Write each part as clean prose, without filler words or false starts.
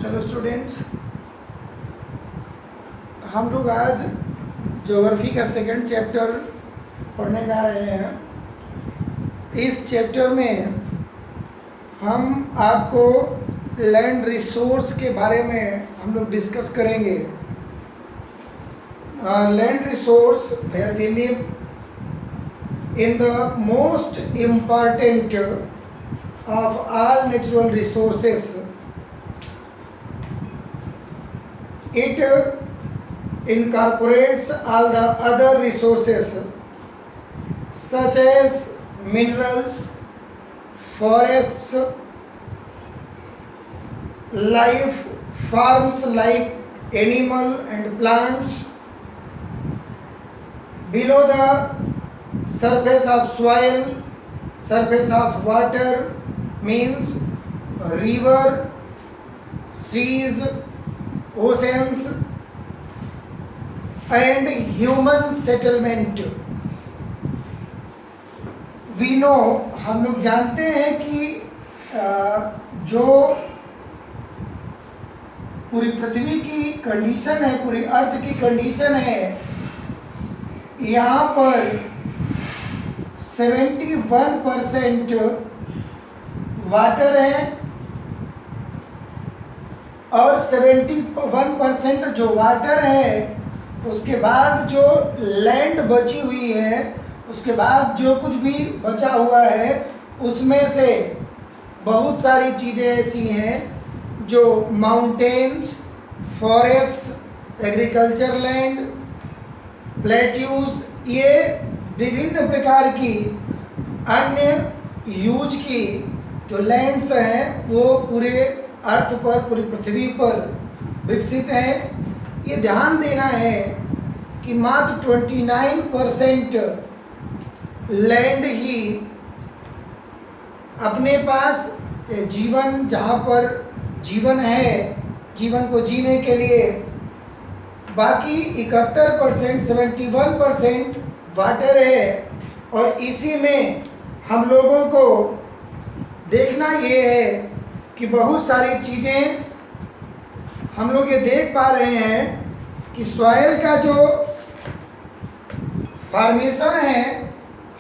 Hello students, हम लोग आज ज्योग्राफी का सेकंड चैप्टर पढ़ने जा रहे हैं। इस चैप्टर में हम आपको लैंड रिसोर्स के बारे में हम लोग डिस्कस करेंगे। Land resource where we live in the most important of all natural resources. It incorporates all the other resources such as minerals, forests, life forms like animal and plants. Below the surface of soil, surface of water means river, seas, oceans and human settlement. We know, हम लोग जानते हैं कि जो पूरी पृथ्वी की condition है, पूरी अर्थ की कंडीशन है, यहाँ पर 71% वाटर है और 71% जो वाटर है, उसके बाद जो लैंड बची हुई है, उसके बाद जो कुछ भी बचा हुआ है, उसमें से बहुत सारी चीज़ें ऐसी हैं जो mountains, forest, agriculture land, plateaus, ये विभिन्न प्रकार की अन्य यूज की जो लैंड्स हैं वो पूरे अर्थ पर, पूरी पृथ्वी पर विकसित है। ये ध्यान देना है कि मात्र 29% लैंड ही अपने पास जीवन, जहाँ पर जीवन है, जीवन को जीने के लिए, बाकी 71% 71% वाटर है। और इसी में हम लोगों को देखना ये है कि बहुत सारी चीज़ें हम लोग ये देख पा रहे हैं कि सॉइल का जो फॉर्मेशन है,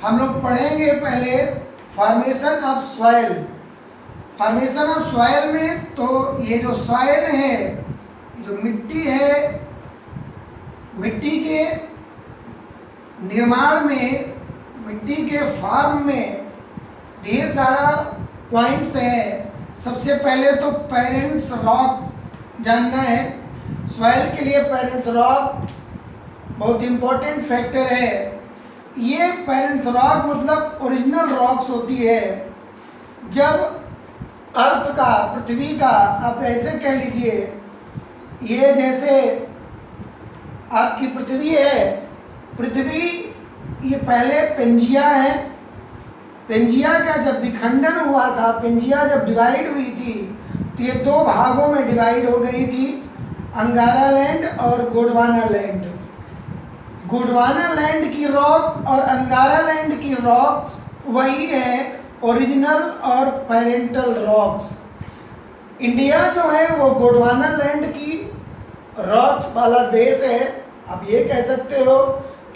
हम लोग पढ़ेंगे पहले formation of soil. Formation of soil में तो ये जो सॉइल है, जो मिट्टी है, मिट्टी के निर्माण में, मिट्टी के फॉर्म में ढेर सारा पॉइंट्स हैं। सबसे पहले तो पेरेंट्स रॉक जानना है। सॉइल के लिए पेरेंट्स रॉक बहुत इम्पोर्टेंट फैक्टर है। ये पेरेंट्स रॉक मतलब ओरिजिनल रॉक्स होती है। जब अर्थ का, पृथ्वी का, आप ऐसे कह लीजिए, ये जैसे आपकी पृथ्वी है, पृथ्वी ये पहले पेंजिया है। पेंजिया का जब विखंडन हुआ था, पेंजिया जब डिवाइड हुई थी, तो ये दो भागों में डिवाइड हो गई थी, अंगारा लैंड और गोंडवाना लैंड। गोंडवाना लैंड की रॉक और अंगारा लैंड की रॉक्स वही है ओरिजिनल और पेरेंटल रॉक्स। इंडिया जो है वो गोंडवाना लैंड की रॉक्स वाला देश है। आप ये कह सकते हो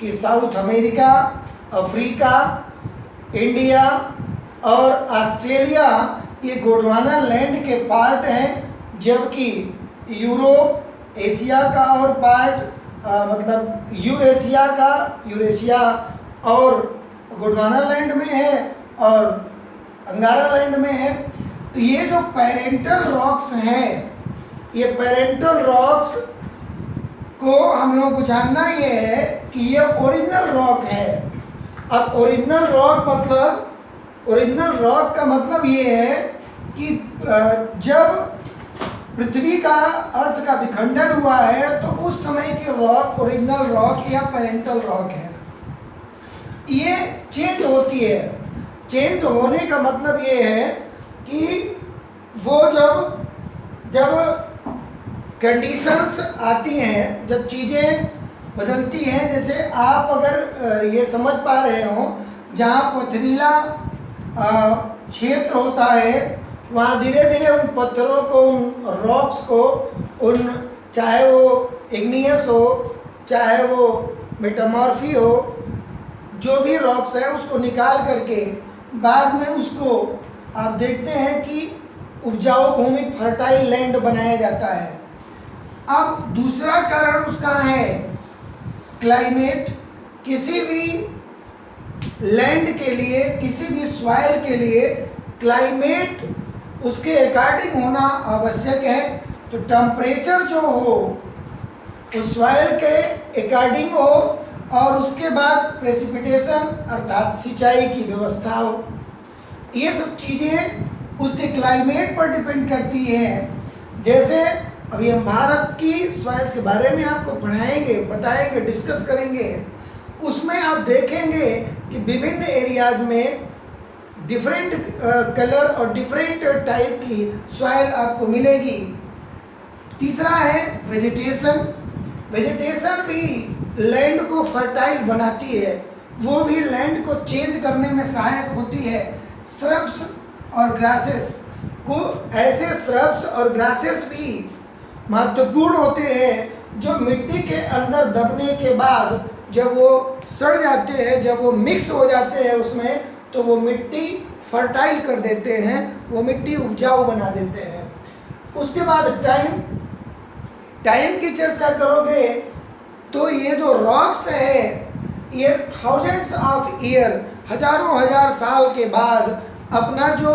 कि साउथ अमेरिका, अफ्रीका, इंडिया और ऑस्ट्रेलिया ये गोंडवाना लैंड के पार्ट हैं, जबकि यूरोप, एशिया का और पार्ट मतलब यूरेशिया और गोंडवाना लैंड में है और अंगारा लैंड में है। तो ये जो पेरेंटल रॉक्स हैं, ये पेरेंटल रॉक्स को हम लोगों को जानना ये है कि ये ओरिजिनल रॉक है। अब ओरिजिनल रॉक का मतलब ये है कि जब पृथ्वी का, अर्थ का विखंडन हुआ है, तो उस समय के रॉक ओरिजिनल रॉक या पेरेंटल रॉक है। ये चेंज होती है। चेंज होने का मतलब ये है कि वो जब कंडीशंस आती हैं, जब चीज़ें बदलती हैं, जैसे आप अगर ये समझ पा रहे हो, जहाँ पथरीला क्षेत्र होता है वहाँ धीरे धीरे उन पत्थरों को, उन रॉक्स को, उन चाहे वो इग्नियस हो, चाहे वो मेटामॉर्फी हो, जो भी रॉक्स है उसको निकाल करके बाद में उसको आप देखते हैं कि उपजाऊ भूमि, फर्टाइल लैंड बनाया जाता है। अब दूसरा कारण उसका है क्लाइमेट। किसी भी लैंड के लिए, किसी भी सॉइल के लिए क्लाइमेट उसके अकॉर्डिंग होना आवश्यक है। तो टेम्परेचर जो हो उस सॉइल के अकॉर्डिंग हो, और उसके बाद प्रेसिपिटेशन अर्थात सिंचाई की व्यवस्था हो। ये सब चीज़ें उसके क्लाइमेट पर डिपेंड करती हैं। जैसे अभी हम भारत की सॉइल्स के बारे में आपको पढ़ाएंगे, बताएंगे, डिस्कस करेंगे। उसमें आप देखेंगे कि विभिन्न एरियाज में डिफरेंट कलर और डिफरेंट टाइप की सॉइल आपको मिलेगी। तीसरा है वेजिटेशन। वेजिटेशन भी लैंड को फर्टाइल बनाती है, वो भी लैंड को चेंज करने में सहायक होती है। श्रब्स और ग्रासेस को, ऐसे श्रब्स और ग्रासेस भी महत्वपूर्ण होते हैं जो मिट्टी के अंदर दबने के बाद जब वो सड़ जाते हैं, जब वो मिक्स हो जाते हैं उसमें, तो वो मिट्टी फर्टाइल कर देते हैं, वो मिट्टी उपजाऊ बना देते हैं। उसके बाद टाइम की चर्चा करोगे तो ये जो रॉक्स है ये थाउजेंड्स ऑफ ईयर, हजारों हजार साल के बाद अपना जो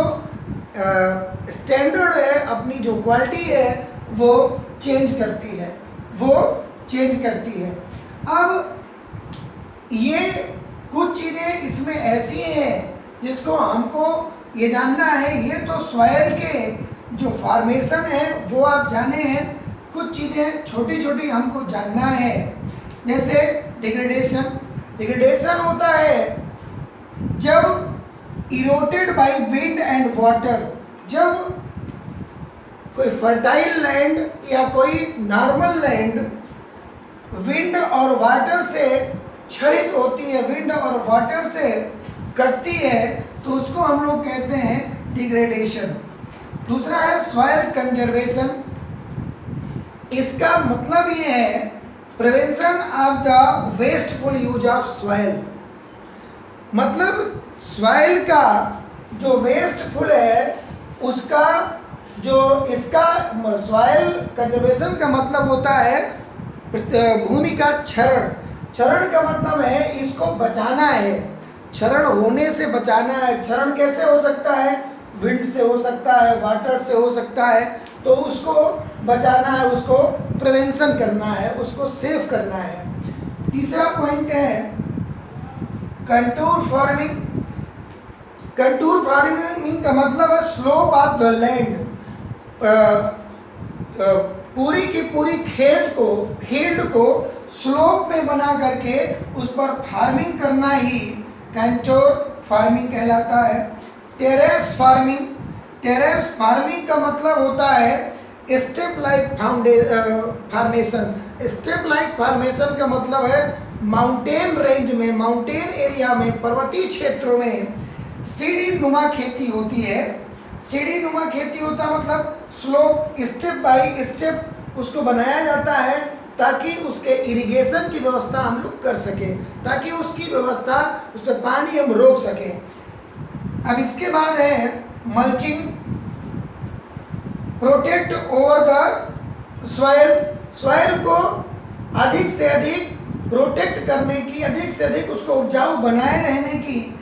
स्टैंडर्ड है, अपनी जो क्वालिटी है वो चेंज करती है, वो चेंज करती है। अब ये कुछ चीज़ें इसमें ऐसी हैं जिसको हमको ये जानना है। ये तो सॉइल के जो फॉर्मेशन है वो आप जाने हैं, कुछ चीज़ें छोटी छोटी हमको जानना है। जैसे डिग्रेडेशन। डिग्रेडेशन होता है जब इरोटेड बाय विंड एंड वाटर, जब कोई फर्टाइल लैंड या कोई नॉर्मल लैंड विंड और वाटर से क्षरित होती है, विंड और वाटर से कटती है, तो उसको हम लोग कहते हैं डिग्रेडेशन। दूसरा है सॉइल कंजर्वेशन। इसका मतलब ये है prevention of the wasteful use of soil. मतलब सॉइल का जो वेस्टफुल है उसका जो इसका सॉइल कंजर्वेशन का मतलब होता है भूमि का क्षरण। क्षरण का मतलब है इसको बचाना है, क्षरण होने से बचाना है। क्षरण कैसे हो सकता है? विंड से हो सकता है, वाटर से हो सकता है। तो उसको बचाना है, उसको प्रिवेंशन करना है, उसको सेव करना है। तीसरा पॉइंट है कंटूर फार्मिंग। कंटूर फार्मिंग का मतलब है स्लोप ऑफ द लैंड। पूरी की पूरी खेत को, फील्ड को स्लोप में बना करके उस पर फार्मिंग करना ही कंटूर फार्मिंग कहलाता है। Terrace farming. टेरेस फार्मिंग का मतलब होता है step like formation. Step like formation का मतलब है माउंटेन रेंज में, माउंटेन एरिया में, पर्वतीय क्षेत्रों में सीढ़ी नुमा खेती होती है। सीढ़ी नुमा खेती होता मतलब स्लोप, स्टेप बाय स्टेप उसको बनाया जाता है ताकि उसके इरिगेशन की व्यवस्था हम लोग कर सकें, ताकि उसकी व्यवस्था, उस पर पानी हम रोक सकें। अब इसके बाद है mulching. Protect over the soil. Soil को अधिक से अधिक प्रोटेक्ट करने की, अधिक से अधिक उसको उपजाऊ बनाए रहने की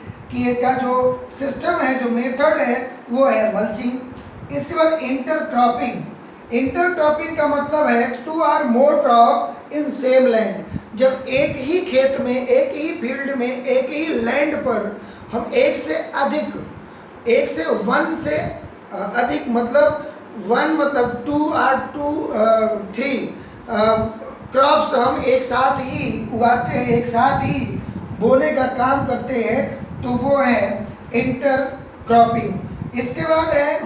का जो सिस्टम है, जो मेथड है, वो है मल्चिंग। इसके बाद इंटरक्रॉपिंग। इंटरक्रॉपिंग का मतलब है two or more crop in same land. जब एक ही खेत में, एक ही फील्ड में, एक ही लैंड पर हम एक से वन से अधिक, मतलब वन मतलब टू और टू थ्री क्रॉप्स हम एक साथ ही उगाते हैं, एक साथ ही बोने का काम करते हैं, तो वो है इंटर क्रॉपिंग। इसके बाद है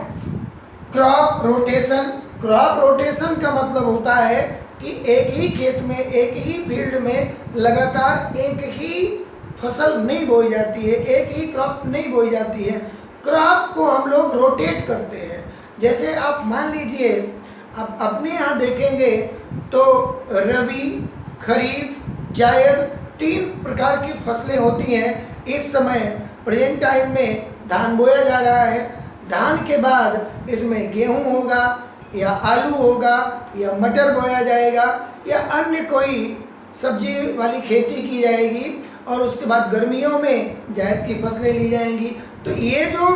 क्रॉप रोटेशन। क्रॉप रोटेशन का मतलब होता है कि एक ही खेत में, एक ही फील्ड में लगातार एक ही फसल नहीं बोई जाती है, एक ही क्रॉप नहीं बोई जाती है। क्रॉप को हम लोग रोटेट करते हैं। जैसे आप मान लीजिए, आप अपने यहाँ देखेंगे तो रबी, खरीफ, जायद 3 प्रकार की फसलें होती हैं। इस समय प्रेजेंट टाइम में धान बोया जा रहा है। धान के बाद इसमें गेहूं होगा या आलू होगा या मटर बोया जाएगा या अन्य कोई सब्जी वाली खेती की जाएगी, और उसके बाद गर्मियों में जायद की फसलें ली जाएंगी। तो ये जो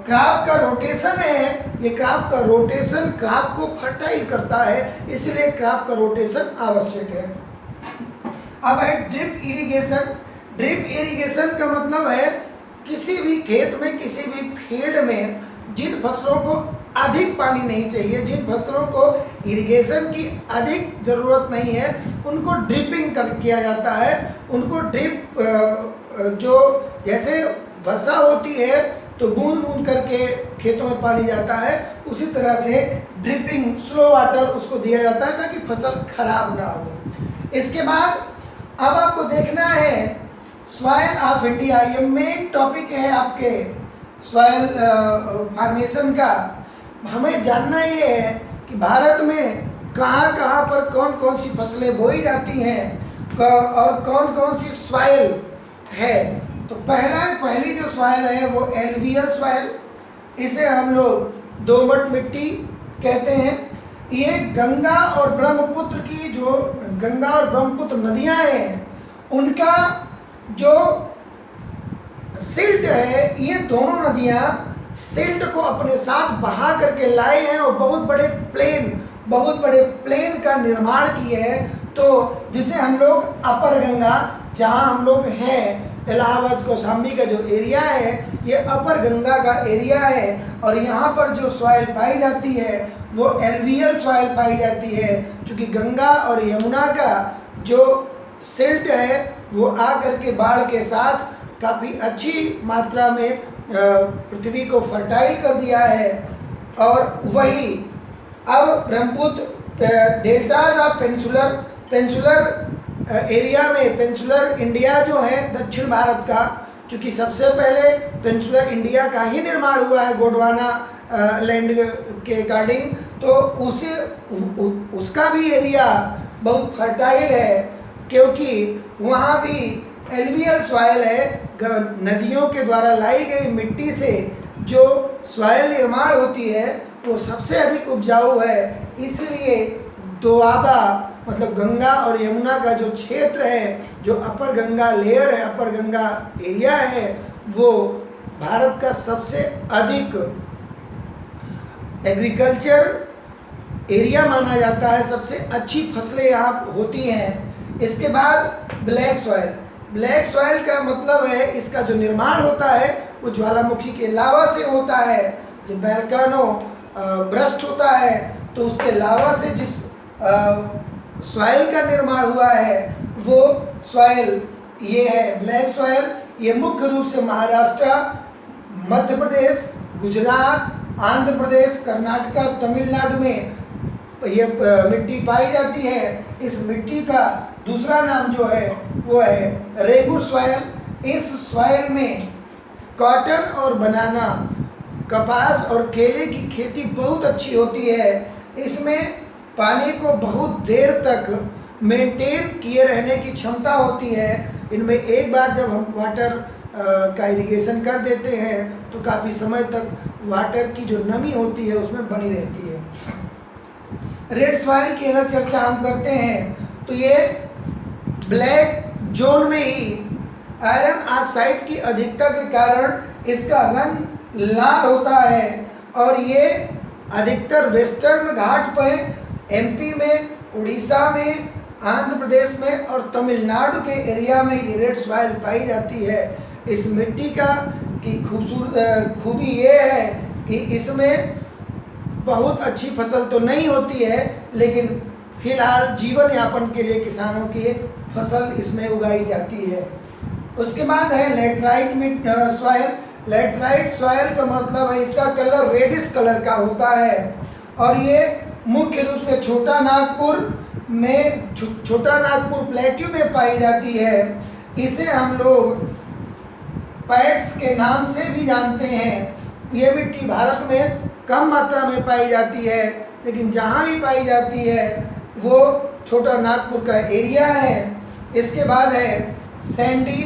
क्रॉप का रोटेशन है, ये क्रॉप का रोटेशन क्रॉप को फर्टाइल करता है, इसलिए क्रॉप का रोटेशन आवश्यक है। अब है ड्रिप इरिगेशन। ड्रिप इरिगेशन का मतलब है किसी भी खेत में, किसी भी फील्ड में जिन फसलों को अधिक पानी नहीं चाहिए, जिन फसलों को इरिगेशन की अधिक ज़रूरत नहीं है, उनको ड्रिपिंग किया जाता है। उनको ड्रिप जो जैसे वर्षा होती है तो बूंद बूंद करके खेतों में पानी जाता है, उसी तरह से ड्रिपिंग स्लो वाटर उसको दिया जाता है ताकि फसल खराब ना हो। इसके बाद अब आपको देखना है सॉइल ऑफ इंडिया। ये मेन टॉपिक है आपके सॉइल फॉर्मेशन का। हमें जानना ये है कि भारत में कहाँ कहाँ पर कौन कौन सी फसलें बोई जाती हैं और कौन कौन सी सॉइल है। तो पहली जो सॉइल है वो एलुवियल सॉइल, इसे हम लोग दोमट मिट्टी कहते हैं। ये गंगा और ब्रह्मपुत्र की जो गंगा और ब्रह्मपुत्र नदियाँ हैं, उनका जो सिल्ट है, ये दोनों नदियाँ सिल्ट को अपने साथ बहा करके लाए हैं और बहुत बड़े प्लेन का निर्माण किए हैं। तो जिसे हम लोग अपर गंगा, जहाँ हम लोग हैं इलाहाबाद कौशाम्बी का जो एरिया है, ये अपर गंगा का एरिया है, और यहाँ पर जो सॉइल पाई जाती है वो एलुवियल सॉइल पाई जाती है। क्योंकि गंगा और यमुना का जो सिल्ट है वो आ करके बाढ़ के साथ काफ़ी अच्छी मात्रा में पृथ्वी को फर्टाइल कर दिया है। और वही अब ब्रह्मपुत्र डेल्टाज ऑफ पेंसुलर एरिया में, पेंसुलर इंडिया जो है दक्षिण भारत का, क्योंकि सबसे पहले पेंसुलर इंडिया का ही निर्माण हुआ है गोंडवाना लैंड के अकॉर्डिंग, तो उसका भी एरिया बहुत फर्टाइल है, क्योंकि वहाँ भी एलुवियल सॉइल है। नदियों के द्वारा लाई गई मिट्टी से जो सॉइल निर्माण होती है वो सबसे अधिक उपजाऊ है। इसलिए दोआबा मतलब गंगा और यमुना का जो क्षेत्र है, जो अपर गंगा लेयर है, अपर गंगा एरिया है, वो भारत का सबसे अधिक एग्रीकल्चर एरिया माना जाता है। सबसे अच्छी फसलें यहाँ होती हैं। इसके बाद ब्लैक सॉइल। ब्लैक सॉइल का मतलब है इसका जो निर्माण होता है वो ज्वालामुखी के लावा से होता है। जब वोल्केनो ब्रस्ट होता है तो उसके लावा से जिस सॉइल का निर्माण हुआ है वो सॉइल ये है ब्लैक सॉइल। ये मुख्य रूप से महाराष्ट्र, मध्य प्रदेश, गुजरात, आंध्र प्रदेश, कर्नाटका, तमिलनाडु में ये मिट्टी पाई जाती है। इस मिट्टी का दूसरा नाम जो है वो है रेगुर सॉइल। इस सॉइल में कॉटन और बनाना, कपास और केले की खेती बहुत अच्छी होती है। इसमें पानी को बहुत देर तक मेंटेन किए रहने की क्षमता होती है। इनमें एक बार जब हम वाटर का इरिगेशन कर देते हैं तो काफ़ी समय तक वाटर की जो नमी होती है उसमें बनी रहती है। रेड सॉइल की अगर चर्चा हम करते हैं तो ये ब्लैक जोन में ही आयरन ऑक्साइड की अधिकता के कारण इसका रंग लाल होता है, और ये अधिकतर वेस्टर्न घाट पर एमपी में, उड़ीसा में, आंध्र प्रदेश में और तमिलनाडु के एरिया में ये रेड सॉइल पाई जाती है। इस मिट्टी का की खूबी ये है कि इसमें बहुत अच्छी फसल तो नहीं होती है, लेकिन फिलहाल जीवन यापन के लिए किसानों की फसल इसमें उगाई जाती है। उसके बाद है लेटराइट सॉइल। लेटराइट सॉइल का मतलब है इसका कलर रेडिश कलर का होता है, और ये मुख्य रूप से छोटा नागपुर प्लेट्यू में पाई जाती है। इसे हम लोग पैट्स के नाम से भी जानते हैं। ये मिट्टी भारत में कम मात्रा में पाई जाती है, लेकिन जहाँ भी पाई जाती है वो छोटा नागपुर का एरिया है। इसके बाद है sandy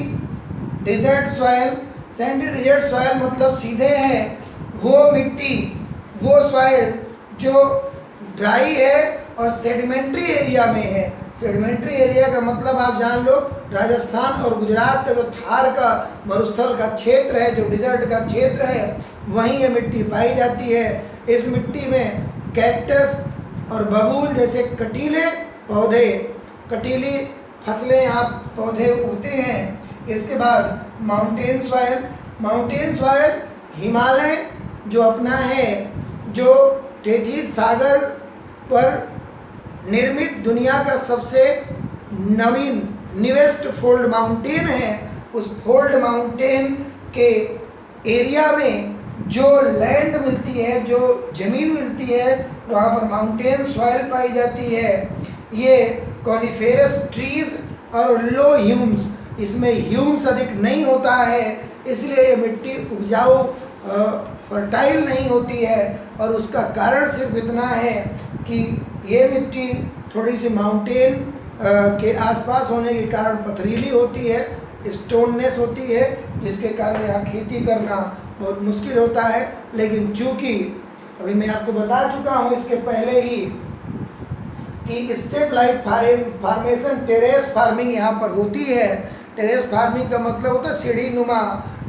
desert soil. Sandy desert soil मतलब सीधे है वो मिट्टी, वो सॉइल जो ड्राई है और सेडिमेंट्री एरिया में है। सेडिमेंट्री एरिया का मतलब आप जान लो, राजस्थान और गुजरात का जो थार का मरुस्थल का क्षेत्र है, जो डिजर्ट का क्षेत्र है, वहीं ये मिट्टी पाई जाती है। इस मिट्टी में कैक्टस और बबूल जैसे कटीले पौधे, कटीली फसलें यहाँ पौधे उगते हैं। इसके बाद mountain soil. Mountain soil Himalaya जो अपना है, जो टेथीज सागर पर निर्मित दुनिया का सबसे नवीन न्यूएस्ट फोल्ड माउंटेन है, उस फोल्ड माउंटेन के एरिया में जो लैंड मिलती है, जो ज़मीन मिलती है, वहाँ पर माउंटेन सॉइल पाई जाती है। ये कॉनिफेरस ट्रीज और लो ह्यूम्स, इसमें ह्यूम्स अधिक नहीं होता है, इसलिए ये मिट्टी उपजाऊ फर्टाइल नहीं होती है। और उसका कारण सिर्फ इतना है कि ये मिट्टी थोड़ी सी माउंटेन के आसपास होने के कारण पथरीली होती है, स्टोननेस होती है, जिसके कारण यहाँ खेती करना बहुत मुश्किल होता है। लेकिन चूँकि अभी मैं आपको बता चुका हूँ इसके पहले ही कि step like formation terrace farming यहाँ पर होती है। टेरेस फार्मिंग का मतलब होता है सीढ़ी नुमा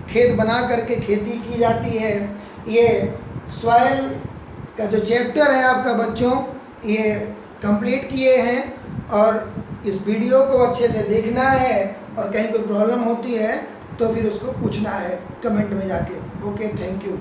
खेत बना करके खेती की जाती है। ये सॉइल का जो चैप्टर है आपका बच्चों, ये कंप्लीट किए हैं, और इस वीडियो को अच्छे से देखना है, और कहीं कोई प्रॉब्लम होती है तो फिर उसको पूछना है कमेंट में जाके। Okay, thank you.